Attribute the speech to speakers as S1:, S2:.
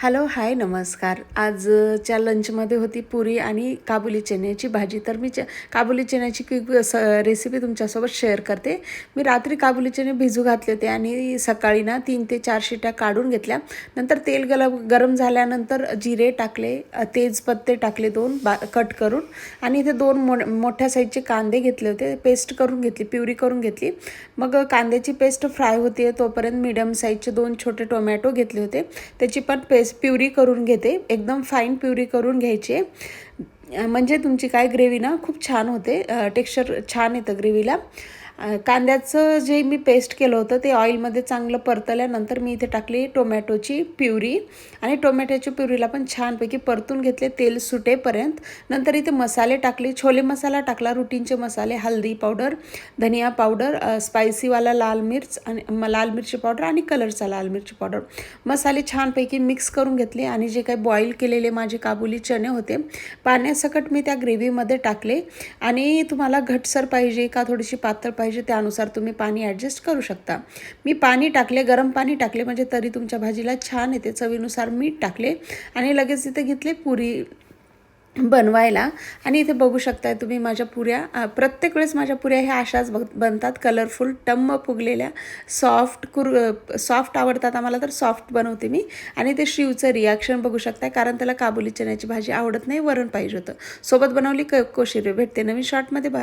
S1: Hello, हाय, नमस्कार. आजच्या लंचमध्ये होती पुरी आणि काबुली चण्याची भाजी. तर मी काबुली चण्याची क्विक रेसिपी तुमच्यासोबत शेअर करते. मी रात्री काबुली चणे भिजू घातले होते आणि सकाळी ना 3 ते 4 शिट्या काढून घेतल्या. नंतर तेल गरम झाल्यानंतर जिरे टाकले, तेजपत्ते टाकले 2 कट करून, आणि इथे 2 मोठ्या साईजचे कांदे घेतले होते, पेस्ट करून घेतली, प्युरी करून घेतली. मग कांद्याची पेस्ट फ्राय होते तोपर्यंत मीडियम साईजचे 2 छोटे टोमॅटो घेतले होते, त्याची पण प्युरी करून घेते. एकदम फाईन प्युरी करून घ्यायची, म्हणजे तुमची काय ग्रेव्ही ना खूप छान होते, टेक्स्चर छान येतं ग्रेव्हीला. कांद्याचं जे मी पेस्ट केलं होतं ते ऑइलमध्ये चांगलं परतल्यानंतर मी इथे टाकली टोमॅटोची प्युरी, आणि टोमॅटोच्या प्युरीला पण छानपैकी परतून घेतले तेल सुटेपर्यंत. नंतर इथे मसाले टाकले, छोले मसाला टाकला, रुटीनचे मसाले, हल्दी पावडर, धनिया पावडर, स्पायसीवाला लाल मिर्च आणि लाल मिरची पावडर आणि कलरचा लाल मिरची पावडर. मसाले छानपैकी मिक्स करून घेतले, आणि जे काही बॉईल केलेले माझे काबुली चणे होते पाण्यासकट मी त्या ग्रेव्हीमध्ये टाकले. आणि तुम्हाला घटसर पाहिजे का थोडीशी पातळ पाहिजे त्यानुसार तुम्ही पाणी ॲडजस्ट करू शकता. मी पाणी टाकले, गरम पाणी टाकले, म्हणजे तरी तुमच्या भाजीला छान येते. चवीनुसार मीठ टाकले आणि लगेच इथे घेतले पुरी बनवायला. आणि इथे बघू शकताय तुम्ही माझ्या पुऱ्या, प्रत्येक वेळेस माझ्या पुऱ्या ह्या अशाच बनतात, कलरफुल, टम्म फुगलेल्या, सॉफ्ट आवडतात आम्हाला, तर सॉफ्ट बनवते मी. आणि ते शिवचं रिॲक्शन बघू शकताय, कारण त्याला काबुली चण्याची भाजी आवडत नाही, वरण पाहिजे होतं. सोबत बनवली कोशिंबीर. भेटते नवीन शॉर्टमध्ये. बाय.